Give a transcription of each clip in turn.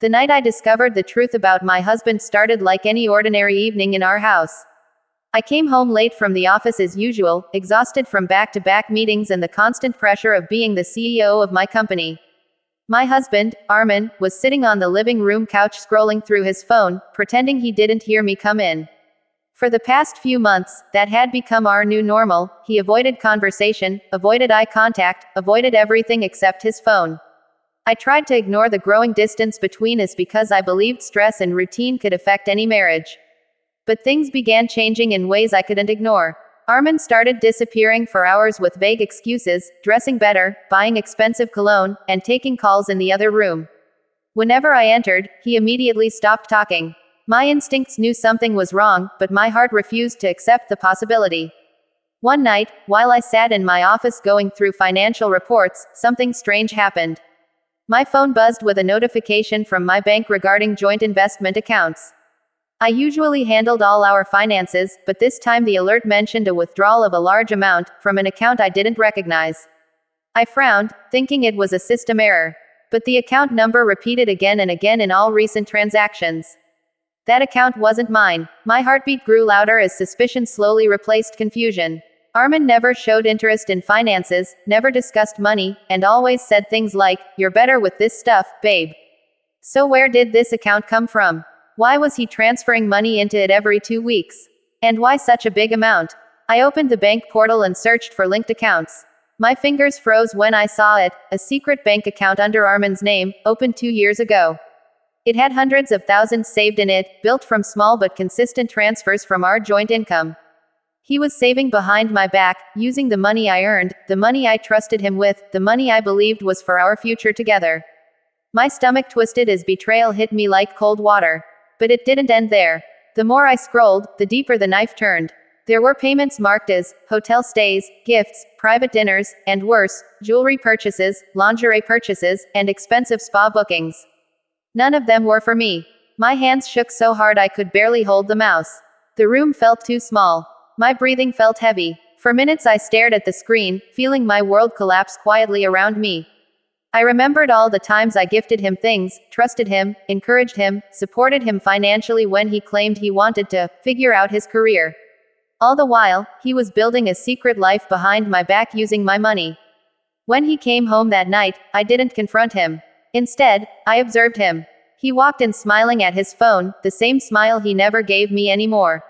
The night I discovered the truth about my husband started like any ordinary evening in our house. I came home late from the office as usual, exhausted from back-to-back meetings and the constant pressure of being the CEO of my company. My husband, Armin, was sitting on the living room couch scrolling through his phone, pretending he didn't hear me come in. For the past few months, that had become our new normal. He avoided conversation, avoided eye contact, avoided everything except his phone. I tried to ignore the growing distance between us because I believed stress and routine could affect any marriage. But things began changing in ways I couldn't ignore. Armin started disappearing for hours with vague excuses, dressing better, buying expensive cologne, and taking calls in the other room. Whenever I entered, he immediately stopped talking. My instincts knew something was wrong, but my heart refused to accept the possibility. One night, while I sat in my office going through financial reports, something strange happened. My phone buzzed with a notification from my bank regarding joint investment accounts. I usually handled all our finances, but this time the alert mentioned a withdrawal of a large amount from an account I didn't recognize. I frowned, thinking it was a system error. But the account number repeated again and again in all recent transactions. That account wasn't mine. My heartbeat grew louder as suspicion slowly replaced confusion. Armin never showed interest in finances, never discussed money, and always said things like, "You're better with this stuff, babe." So where did this account come from? Why was he transferring money into it every 2 weeks? And why such a big amount? I opened the bank portal and searched for linked accounts. My fingers froze when I saw it, a secret bank account under Armin's name, opened 2 years ago. It had hundreds of thousands saved in it, built from small but consistent transfers from our joint income. He was saving behind my back, using the money I earned, the money I trusted him with, the money I believed was for our future together. My stomach twisted as betrayal hit me like cold water. But it didn't end there. The more I scrolled, the deeper the knife turned. There were payments marked as hotel stays, gifts, private dinners, and worse, jewelry purchases, lingerie purchases, and expensive spa bookings. None of them were for me. My hands shook so hard I could barely hold the mouse. The room felt too small. My breathing felt heavy. For minutes I stared at the screen, feeling my world collapse quietly around me. I remembered all the times I gifted him things, trusted him, encouraged him, supported him financially when he claimed he wanted to figure out his career. All the while, he was building a secret life behind my back using my money. When he came home that night, I didn't confront him. Instead, I observed him. He walked in smiling at his phone, the same smile he never gave me anymore.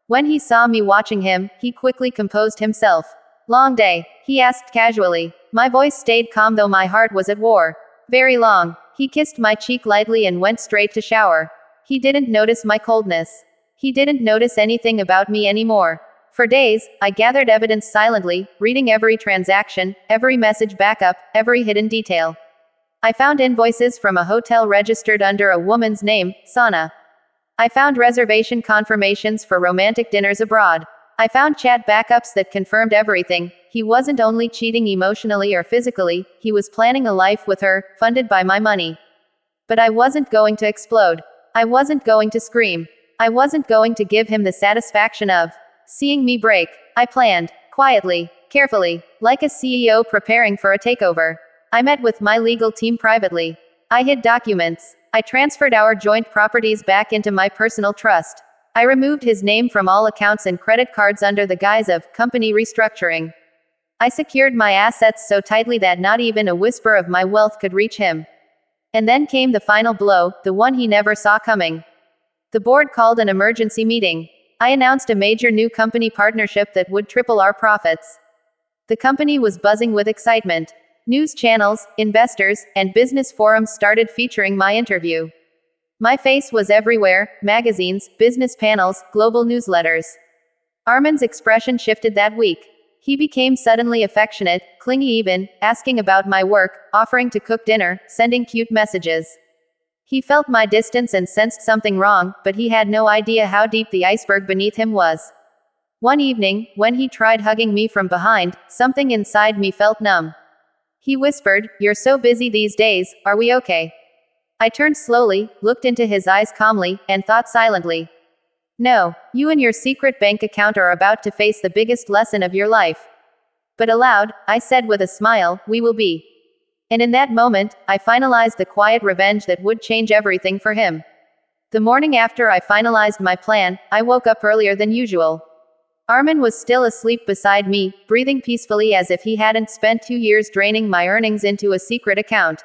When he saw me watching him, he quickly composed himself. "Long day?" he asked casually. My voice stayed calm though my heart was at war. "Very long." He kissed my cheek lightly and went straight to shower. He didn't notice my coldness. He didn't notice anything about me anymore. For days, I gathered evidence silently, reading every transaction, every message backup, every hidden detail. I found invoices from a hotel registered under a woman's name, Sana. I found reservation confirmations for romantic dinners abroad. I found chat backups that confirmed everything. He wasn't only cheating emotionally or physically, he was planning a life with her, funded by my money. But I wasn't going to explode. I wasn't going to scream. I wasn't going to give him the satisfaction of seeing me break. I planned, quietly, carefully, like a CEO preparing for a takeover. I met with my legal team privately. I hid documents. I transferred our joint properties back into my personal trust. I removed his name from all accounts and credit cards under the guise of company restructuring. I secured my assets so tightly that not even a whisper of my wealth could reach him. And then came the final blow, the one he never saw coming. The board called an emergency meeting. I announced a major new company partnership that would triple our profits. The company was buzzing with excitement. News channels, investors, and business forums started featuring my interview. My face was everywhere, magazines, business panels, global newsletters. Armin's expression shifted that week. He became suddenly affectionate, clingy even, asking about my work, offering to cook dinner, sending cute messages. He felt my distance and sensed something wrong, but he had no idea how deep the iceberg beneath him was. One evening, when he tried hugging me from behind, something inside me felt numb. He whispered, "You're so busy these days, are we okay?" I turned slowly, looked into his eyes calmly, and thought silently. "No, you and your secret bank account are about to face the biggest lesson of your life." But aloud, I said with a smile, "We will be And in that moment, I finalized the quiet revenge that would change everything for him. The morning after I finalized my plan, I woke up earlier than usual. Armin was still asleep beside me, breathing peacefully as if he hadn't spent 2 years draining my earnings into a secret account.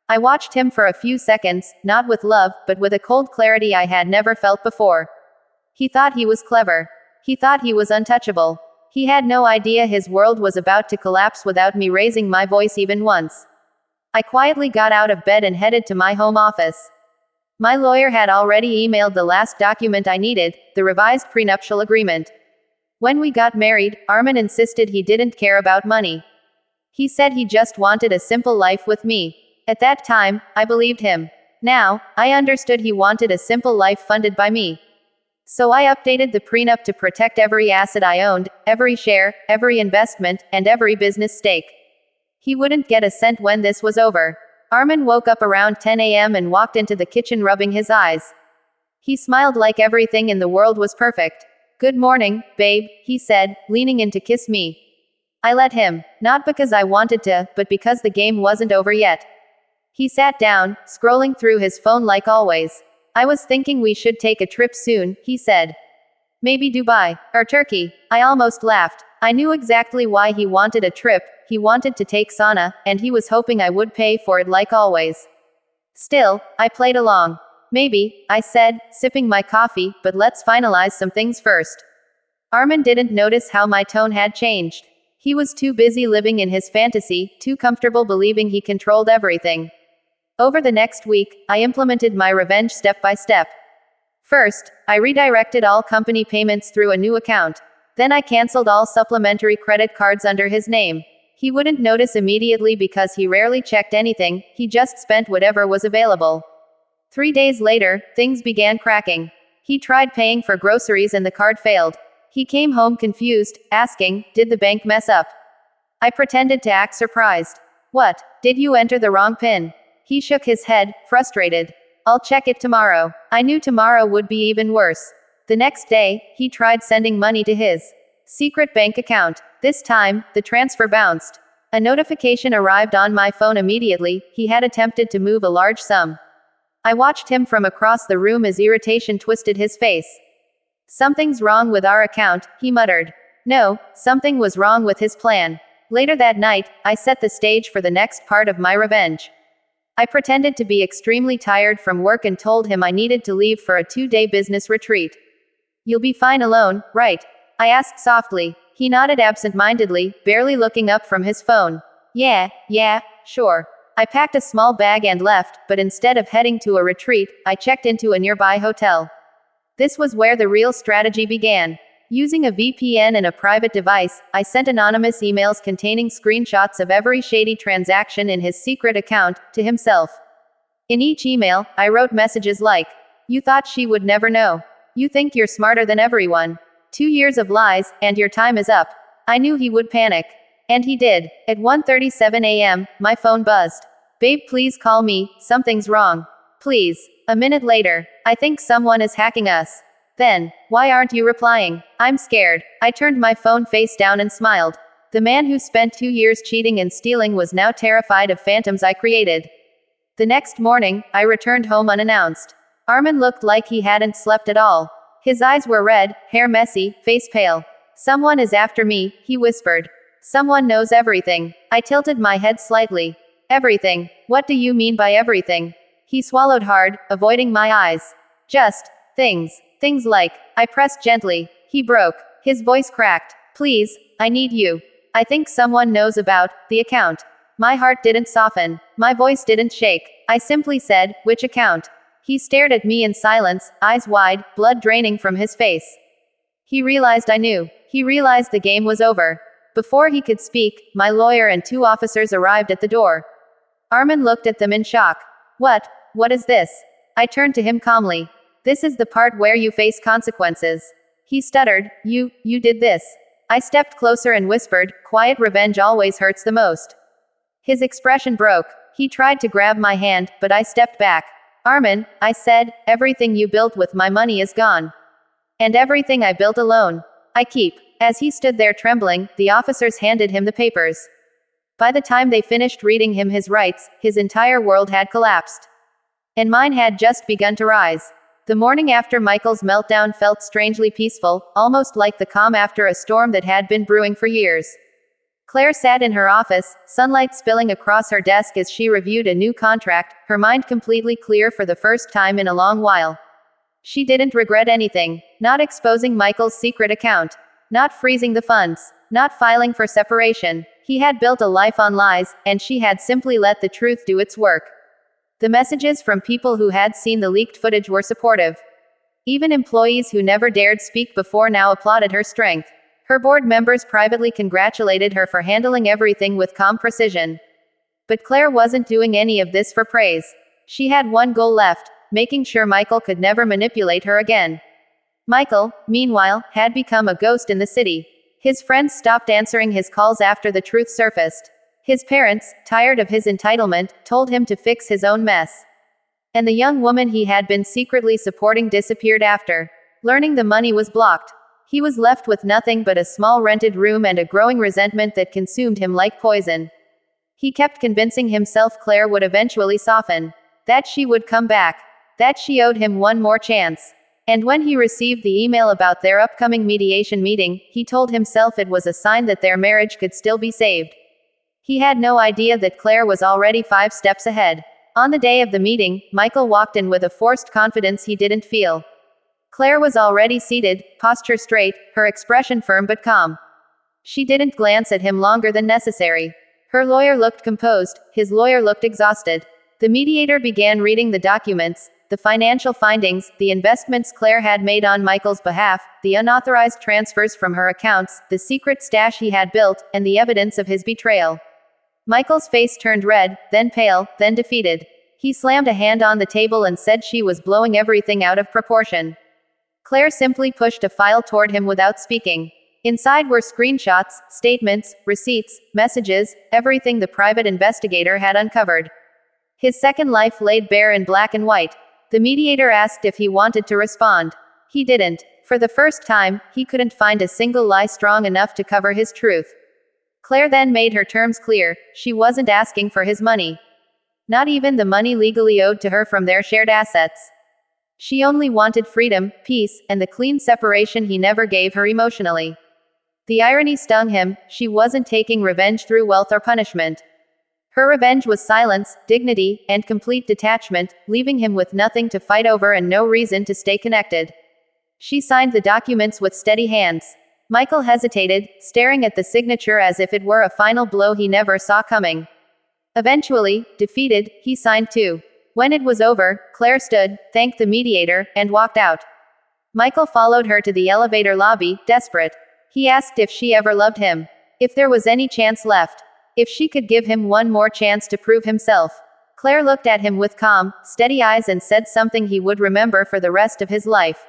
I watched him for a few seconds, not with love, but with a cold clarity I had never felt before. He thought he was clever. He thought he was untouchable. He had no idea his world was about to collapse without me raising my voice even once. I quietly got out of bed and headed to my home office. My lawyer had already emailed the last document I needed, the revised prenuptial agreement. When we got married, Armin insisted he didn't care about money. He said he just wanted a simple life with me. At that time, I believed him. Now, I understood he wanted a simple life funded by me. So I updated the prenup to protect every asset I owned, every share, every investment, and every business stake. He wouldn't get a cent when this was over. Armin woke up around 10 a.m. and walked into the kitchen rubbing his eyes. He smiled like everything in the world was perfect. "Good morning, babe," he said, leaning in to kiss me. I let him, not because I wanted to, but because the game wasn't over yet. He sat down, scrolling through his phone like always. "I was thinking we should take a trip soon," he said. "Maybe Dubai, or Turkey." I almost laughed. I knew exactly why he wanted a trip. He wanted to take sauna, and he was hoping I would pay for it like always. Still, I played along. "Maybe," I said, sipping my coffee, "but let's finalize some things first." Armin didn't notice how my tone had changed. He was too busy living in his fantasy, too comfortable believing he controlled everything. Over the next week, I implemented my revenge step by step. First, I redirected all company payments through a new account. Then I canceled all supplementary credit cards under his name. He wouldn't notice immediately because he rarely checked anything, he just spent whatever was available. 3 days later, things began cracking. He tried paying for groceries and the card failed. He came home confused, asking, "Did the bank mess up?" I pretended to act surprised. "What? Did you enter the wrong PIN?" He shook his head, frustrated. "I'll check it tomorrow." I knew tomorrow would be even worse. The next day, he tried sending money to his secret bank account. This time, the transfer bounced. A notification arrived on my phone immediately. He had attempted to move a large sum. I watched him from across the room as irritation twisted his face. "Something's wrong with our account," he muttered. No, something was wrong with his plan. Later that night, I set the stage for the next part of my revenge. I pretended to be extremely tired from work and told him I needed to leave for a 2-day business retreat. "You'll be fine alone, right?" I asked softly. He nodded absent-mindedly, barely looking up from his phone. Yeah, sure." I packed a small bag and left, but instead of heading to a retreat, I checked into a nearby hotel. This was where the real strategy began. Using a VPN and a private device, I sent anonymous emails containing screenshots of every shady transaction in his secret account, to himself. In each email, I wrote messages like, "You thought she would never know. You think you're smarter than everyone. 2 years of lies, and your time is up." I knew he would panic. And he did. At 1:37 a.m., my phone buzzed. "Babe, please call me, something's wrong. Please." A minute later, "I think someone is hacking us." Then, "Why aren't you replying?" "I'm scared." I turned my phone face down and smiled. The man who spent 2 years cheating and stealing was now terrified of phantoms I created. The next morning, I returned home unannounced. Armin looked like he hadn't slept at all. His eyes were red, hair messy, face pale. "Someone is after me," he whispered. "Someone knows everything." I tilted my head slightly. "Everything? What do you mean by everything?" He swallowed hard, avoiding my eyes. "Just things. Things like." I pressed gently. He broke. His voice cracked. "Please, I need you. I think someone knows about the account." My heart didn't soften. My voice didn't shake. I simply said, "Which account?" He stared at me in silence, eyes wide, blood draining from his face. He realized I knew. He realized the game was over. Before he could speak, my lawyer and 2 officers arrived at the door. Armin looked at them in shock. What is this?" I turned to him calmly. "This is the part where you face consequences." He stuttered. You did this." I stepped closer and whispered, "Quiet revenge always hurts the most." His expression broke. He tried to grab my hand, but I stepped back. "Armin," I said, "everything you built with my money is gone. And everything I built alone, I keep." As he stood there trembling, the officers handed him the papers. By the time they finished reading him his rights, his entire world had collapsed. And mine had just begun to rise. The morning after Michael's meltdown felt strangely peaceful, almost like the calm after a storm that had been brewing for years. Claire sat in her office, sunlight spilling across her desk as she reviewed a new contract, her mind completely clear for the first time in a long while. She didn't regret anything. Not exposing Michael's secret account. Not freezing the funds. Not filing for separation. He had built a life on lies, and she had simply let the truth do its work. The messages from people who had seen the leaked footage were supportive. Even employees who never dared speak before now applauded her strength. Her board members privately congratulated her for handling everything with calm precision. But Claire wasn't doing any of this for praise. She had one goal left, making sure Michael could never manipulate her again. Michael, meanwhile, had become a ghost in the city. His friends stopped answering his calls after the truth surfaced. His parents, tired of his entitlement, told him to fix his own mess. And the young woman he had been secretly supporting disappeared after learning the money was blocked. He was left with nothing but a small rented room and a growing resentment that consumed him like poison. He kept convincing himself Claire would eventually soften. That she would come back. That she owed him one more chance. And when he received the email about their upcoming mediation meeting, he told himself it was a sign that their marriage could still be saved. He had no idea that Claire was already 5 steps ahead. On the day of the meeting, Michael walked in with a forced confidence he didn't feel. Claire was already seated, posture straight, her expression firm but calm. She didn't glance at him longer than necessary. Her lawyer looked composed, his lawyer looked exhausted. The mediator began reading the documents, the financial findings, the investments Claire had made on Michael's behalf, the unauthorized transfers from her accounts, the secret stash he had built, and the evidence of his betrayal. Michael's face turned red, then pale, then defeated. He slammed a hand on the table and said she was blowing everything out of proportion. Claire simply pushed a file toward him without speaking. Inside were screenshots, statements, receipts, messages, everything the private investigator had uncovered. His second life laid bare in black and white. The mediator asked if he wanted to respond. He didn't. For the first time, he couldn't find a single lie strong enough to cover his truth. Claire then made her terms clear. She wasn't asking for his money. Not even the money legally owed to her from their shared assets. She only wanted freedom, peace, and the clean separation he never gave her emotionally. The irony stung him. She wasn't taking revenge through wealth or punishment. Her revenge was silence, dignity, and complete detachment, leaving him with nothing to fight over and no reason to stay connected. She signed the documents with steady hands. Michael hesitated, staring at the signature as if it were a final blow he never saw coming. Eventually, defeated, he signed too. When it was over, Claire stood, thanked the mediator, and walked out. Michael followed her to the elevator lobby, desperate. He asked if she ever loved him. If there was any chance left. If she could give him one more chance to prove himself. Claire looked at him with calm, steady eyes and said something he would remember for the rest of his life.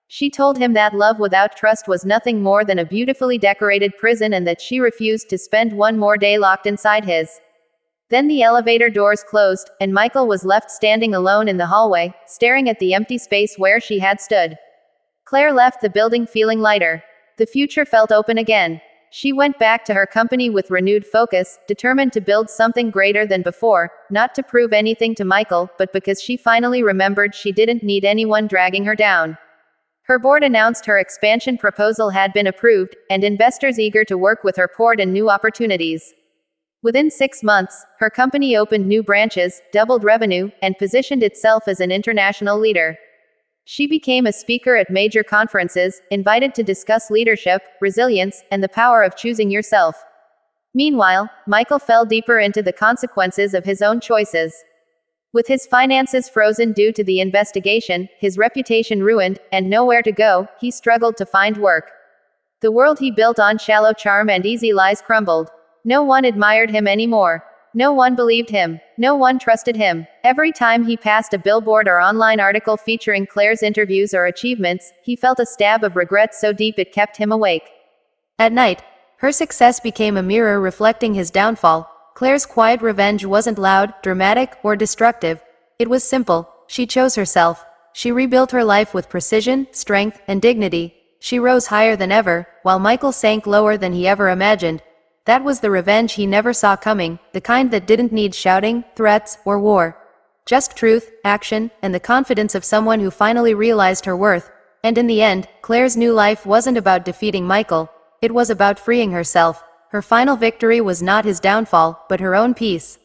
She told him that love without trust was nothing more than a beautifully decorated prison and that she refused to spend one more day locked inside his. Then the elevator doors closed, and Michael was left standing alone in the hallway, staring at the empty space where she had stood. Claire left the building feeling lighter. The future felt open again. She went back to her company with renewed focus, determined to build something greater than before, not to prove anything to Michael, but because she finally remembered she didn't need anyone dragging her down. Her board announced her expansion proposal had been approved, and investors eager to work with her poured in new opportunities. Within 6 months, her company opened new branches, doubled revenue, and positioned itself as an international leader. She became a speaker at major conferences, invited to discuss leadership, resilience, and the power of choosing yourself. Meanwhile, Michael fell deeper into the consequences of his own choices. With his finances frozen due to the investigation, his reputation ruined, and nowhere to go, he struggled to find work. The world he built on shallow charm and easy lies crumbled. No one admired him anymore. No one believed him. No one trusted him. Every time he passed a billboard or online article featuring Claire's interviews or achievements, he felt a stab of regret so deep it kept him awake. At night, her success became a mirror reflecting his downfall. Claire's quiet revenge wasn't loud, dramatic, or destructive. It was simple. She chose herself. She rebuilt her life with precision, strength, and dignity. She rose higher than ever, while Michael sank lower than he ever imagined. That was the revenge he never saw coming, the kind that didn't need shouting, threats, or war. Just truth, action, and the confidence of someone who finally realized her worth. And in the end, Claire's new life wasn't about defeating Michael. It was about freeing herself. Her final victory was not his downfall, but her own peace.